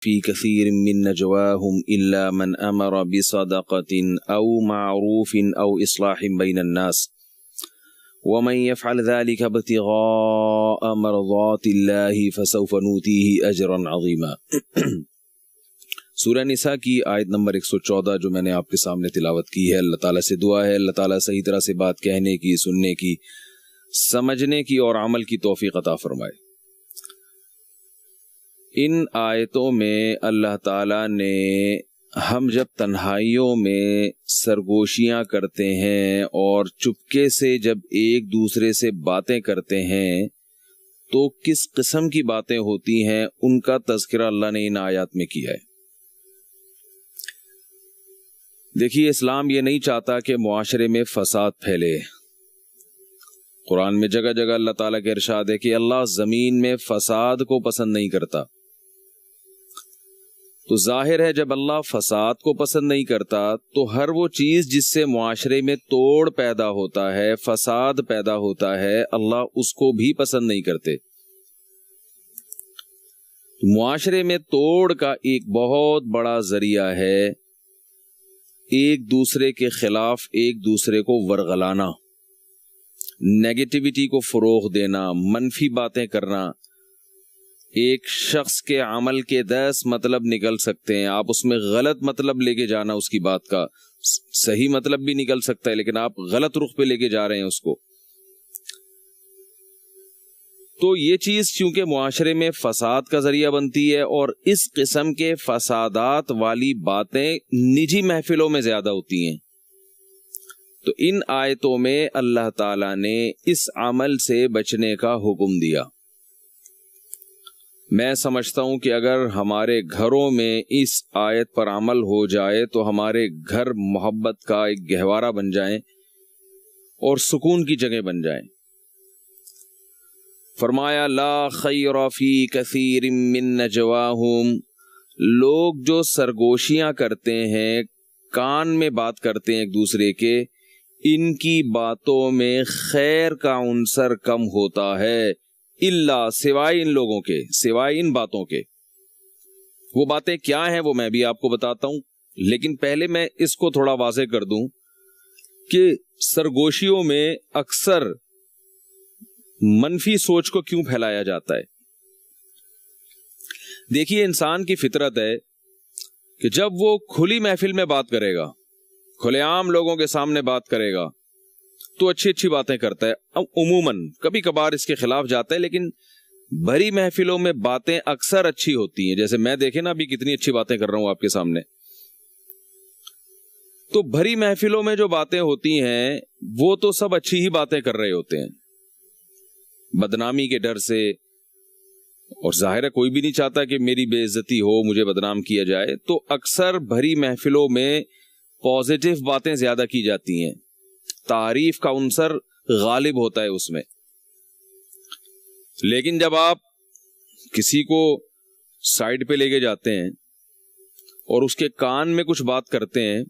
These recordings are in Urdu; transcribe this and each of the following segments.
فی کثیر من نجواہم الا من امر بصدقۃ او معروف او اصلاح بین الناس ومن يفعل ذلك ابتغاء مرضات اللہ فسوف نؤتیہ اجرا عظیما۔ سورہ نساء کی آیت نمبر 114 جو میں نے آپ کے سامنے تلاوت کی ہے، اللہ تعالیٰ سے دعا ہے اللہ تعالیٰ صحیح طرح سے بات کہنے کی، سننے کی، سمجھنے کی اور عمل کی توفیق عطا فرمائے۔ ان آیتوں میں اللہ تعالیٰ نے ہم جب تنہائیوں میں سرگوشیاں کرتے ہیں اور چپکے سے جب ایک دوسرے سے باتیں کرتے ہیں تو کس قسم کی باتیں ہوتی ہیں ان کا تذکرہ اللہ نے ان آیات میں کیا ہے۔ دیکھیے، اسلام یہ نہیں چاہتا کہ معاشرے میں فساد پھیلے۔ قرآن میں جگہ جگہ اللہ تعالیٰ کے ارشاد ہے کہ اللہ زمین میں فساد کو پسند نہیں کرتا۔ تو ظاہر ہے جب اللہ فساد کو پسند نہیں کرتا تو ہر وہ چیز جس سے معاشرے میں توڑ پیدا ہوتا ہے، فساد پیدا ہوتا ہے، اللہ اس کو بھی پسند نہیں کرتے۔ معاشرے میں توڑ کا ایک بہت بڑا ذریعہ ہے ایک دوسرے کے خلاف ایک دوسرے کو ورغلانا، نیگیٹیوٹی کو فروغ دینا، منفی باتیں کرنا۔ ایک شخص کے عمل کے 10 مطلب نکل سکتے ہیں، آپ اس میں غلط مطلب لے کے جانا، اس کی بات کا صحیح مطلب بھی نکل سکتا ہے لیکن آپ غلط رخ پہ لے کے جا رہے ہیں اس کو۔ تو یہ چیز چونکہ معاشرے میں فساد کا ذریعہ بنتی ہے اور اس قسم کے فسادات والی باتیں نجی محفلوں میں زیادہ ہوتی ہیں، تو ان آیتوں میں اللہ تعالیٰ نے اس عمل سے بچنے کا حکم دیا۔ میں سمجھتا ہوں کہ اگر ہمارے گھروں میں اس آیت پر عمل ہو جائے تو ہمارے گھر محبت کا ایک گہوارہ بن جائیں اور سکون کی جگہ بن جائیں۔ فرمایا لا خیر فی کثیر من نجواہم، لوگ جو سرگوشیاں کرتے ہیں، کان میں بات کرتے ہیں ایک دوسرے کے، ان کی باتوں میں خیر کا عنصر کم ہوتا ہے، اللہ سوائے ان لوگوں کے، سوائے ان باتوں کے۔ وہ باتیں کیا ہیں وہ میں بھی آپ کو بتاتا ہوں، لیکن پہلے میں اس کو تھوڑا واضح کر دوں کہ سرگوشیوں میں اکثر منفی سوچ کو کیوں پھیلایا جاتا ہے۔ دیکھیے، انسان کی فطرت ہے کہ جب وہ کھلی محفل میں بات کرے گا، کھلے عام لوگوں کے سامنے بات کرے گا تو اچھی اچھی باتیں کرتا ہے، عموماً کبھی کبھار اس کے خلاف جاتا ہے، لیکن بھری محفلوں میں باتیں اکثر اچھی ہوتی ہیں۔ جیسے میں دیکھیں نا ابھی کتنی اچھی باتیں کر رہا ہوں آپ کے سامنے۔ تو بھری محفلوں میں جو باتیں ہوتی ہیں وہ تو سب اچھی ہی باتیں کر رہے ہوتے ہیں، بدنامی کے ڈر سے، اور ظاہر ہے کوئی بھی نہیں چاہتا کہ میری بے عزتی ہو، مجھے بدنام کیا جائے، تو اکثر بھری محفلوں میں پازیٹیو باتیں زیادہ کی جاتی ہیں، تعریف کا عنصر غالب ہوتا ہے اس میں۔ لیکن جب آپ کسی کو سائڈ پہ لے کے جاتے ہیں اور اس کے کان میں کچھ بات کرتے ہیں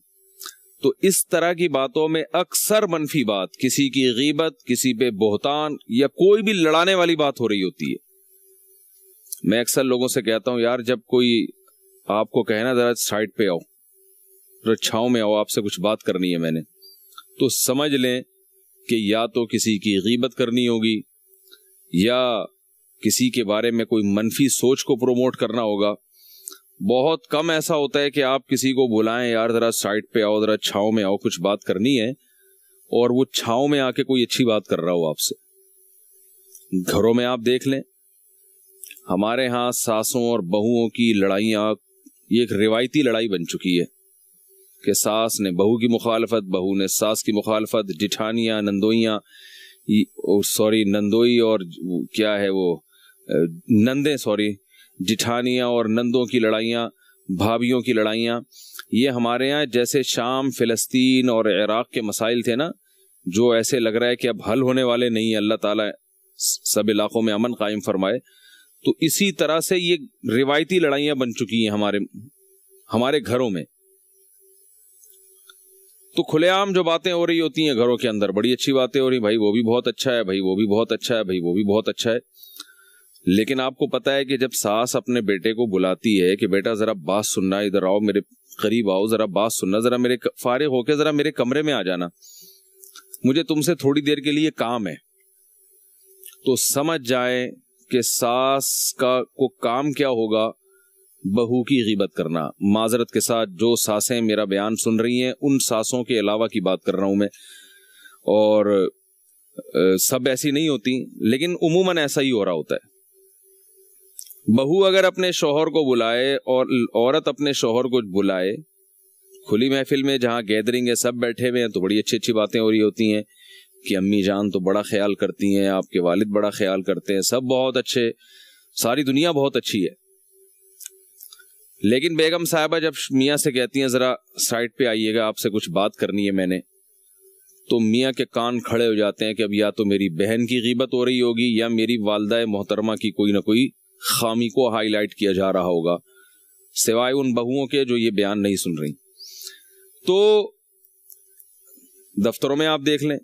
تو اس طرح کی باتوں میں اکثر منفی بات، کسی کی غیبت، کسی پہ بہتان یا کوئی بھی لڑانے والی بات ہو رہی ہوتی ہے۔ میں اکثر لوگوں سے کہتا ہوں، یار جب کوئی آپ کو کہنا ذرا سائڈ پہ آؤ، ذرا چھاؤں میں آؤ، آپ سے کچھ بات کرنی ہے میں نے، تو سمجھ لیں کہ یا تو کسی کی غیبت کرنی ہوگی یا کسی کے بارے میں کوئی منفی سوچ کو پروموٹ کرنا ہوگا۔ بہت کم ایسا ہوتا ہے کہ آپ کسی کو بلائیں، یار ذرا سائڈ پہ آؤ، ذرا چھاؤں میں آؤ، کچھ بات کرنی ہے، اور وہ چھاؤں میں آ کے کوئی اچھی بات کر رہا ہو آپ سے۔ گھروں میں آپ دیکھ لیں، ہمارے ہاں ساسوں اور بہوؤں کی لڑائیاں یہ ایک روایتی لڑائی بن چکی ہے کہ ساس نے بہو کی مخالفت، بہو نے ساس کی مخالفت، جٹھانیاں، نندوئیاں، نندوئی اور کیا ہے وہ نندیں، جٹھانیاں اور نندوں کی لڑائیاں، بھابھیوں کی لڑائیاں، یہ ہمارے یہاں جیسے شام، فلسطین اور عراق کے مسائل تھے نا، جو ایسے لگ رہا ہے کہ اب حل ہونے والے نہیں ہیں، اللہ تعالیٰ سب علاقوں میں امن قائم فرمائے، تو اسی طرح سے یہ روایتی لڑائیاں بن چکی ہیں ہمارے گھروں میں۔ تو کھلے عام جو باتیں ہو رہی ہوتی ہیں گھروں کے اندر، بڑی اچھی باتیں ہو رہی، بھائی وہ بھی بہت اچھا ہے، بھائی وہ بھی بہت اچھا ہے، بھائی وہ بھی بہت اچھا ہے، لیکن آپ کو پتا ہے کہ جب ساس اپنے بیٹے کو بلاتی ہے کہ بیٹا ذرا بات سننا، ادھر آؤ، میرے قریب آؤ، ذرا بات سننا، ذرا میرے فارغ ہو کے ذرا میرے کمرے میں آ جانا، مجھے تم سے تھوڑی دیر کے لیے کام ہے، تو سمجھ جائے کہ ساس کو کام کیا ہوگا، بہو کی غیبت کرنا۔ معذرت کے ساتھ جو ساسیں میرا بیان سن رہی ہیں ان ساسوں کے علاوہ کی بات کر رہا ہوں میں، اور سب ایسی نہیں ہوتی لیکن عموماً ایسا ہی ہو رہا ہوتا ہے۔ بہو اگر اپنے شوہر کو بلائے اور عورت اپنے شوہر کو بلائے کھلی محفل میں جہاں گیدرنگ ہے، سب بیٹھے ہوئے ہیں، تو بڑی اچھی اچھی باتیں ہو رہی ہوتی ہیں کہ امی جان تو بڑا خیال کرتی ہیں، آپ کے والد بڑا خیال کرتے ہیں، سب بہت اچھے، ساری دنیا بہت اچھی ہے۔ لیکن بیگم صاحبہ جب میاں سے کہتی ہیں ذرا سائڈ پہ آئیے گا، آپ سے کچھ بات کرنی ہے میں نے، تو میاں کے کان کھڑے ہو جاتے ہیں کہ اب یا تو میری بہن کی غیبت ہو رہی ہوگی یا میری والدہ محترمہ کی کوئی نہ کوئی خامی کو ہائی لائٹ کیا جا رہا ہوگا، سوائے ان بہوؤں کے جو یہ بیان نہیں سن رہی۔ تو دفتروں میں آپ دیکھ لیں،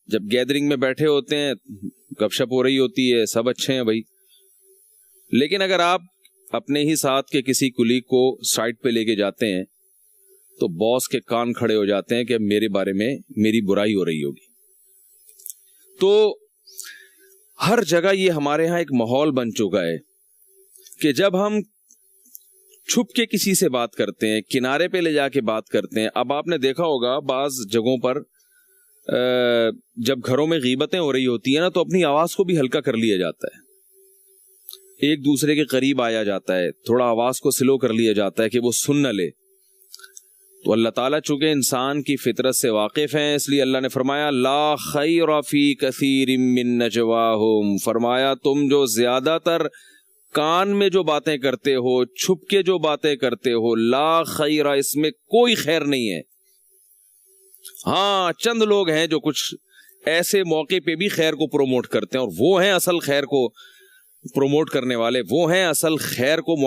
جب گیدرنگ میں بیٹھے ہوتے ہیں، گپ شپ ہو رہی ہوتی ہے، سب اچھے ہیں بھائی، لیکن اگر آپ اپنے ہی ساتھ کے کسی کلیگ کو سائڈ پہ لے کے جاتے ہیں تو باس کے کان کھڑے ہو جاتے ہیں کہ میرے بارے میں میری برائی ہو رہی ہوگی۔ تو ہر جگہ یہ ہمارے ہاں ایک ماحول بن چکا ہے کہ جب ہم چھپ کے کسی سے بات کرتے ہیں، کنارے پہ لے جا کے بات کرتے ہیں۔ اب آپ نے دیکھا ہوگا بعض جگہوں پر جب گھروں میں غیبتیں ہو رہی ہوتی ہیں نا، تو اپنی آواز کو بھی ہلکا کر لیا جاتا ہے، ایک دوسرے کے قریب آیا جاتا ہے، تھوڑا آواز کو سلو کر لیا جاتا ہے کہ وہ سن نہ لے۔ تو اللہ تعالیٰ چونکہ انسان کی فطرت سے واقف ہیں، اس لیے اللہ نے فرمایا لا خیر فی کثیر من نجواہم، فرمایا تم جو زیادہ تر کان میں جو باتیں کرتے ہو، چھپ کے جو باتیں کرتے ہو، لا خیر، اس میں کوئی خیر نہیں ہے۔ ہاں چند لوگ ہیں جو کچھ ایسے موقع پہ بھی خیر کو پروموٹ کرتے ہیں، اور وہ ہیں اصل خیر کو پروموٹ کرنے والے، وہ ہیں اصل خیر کو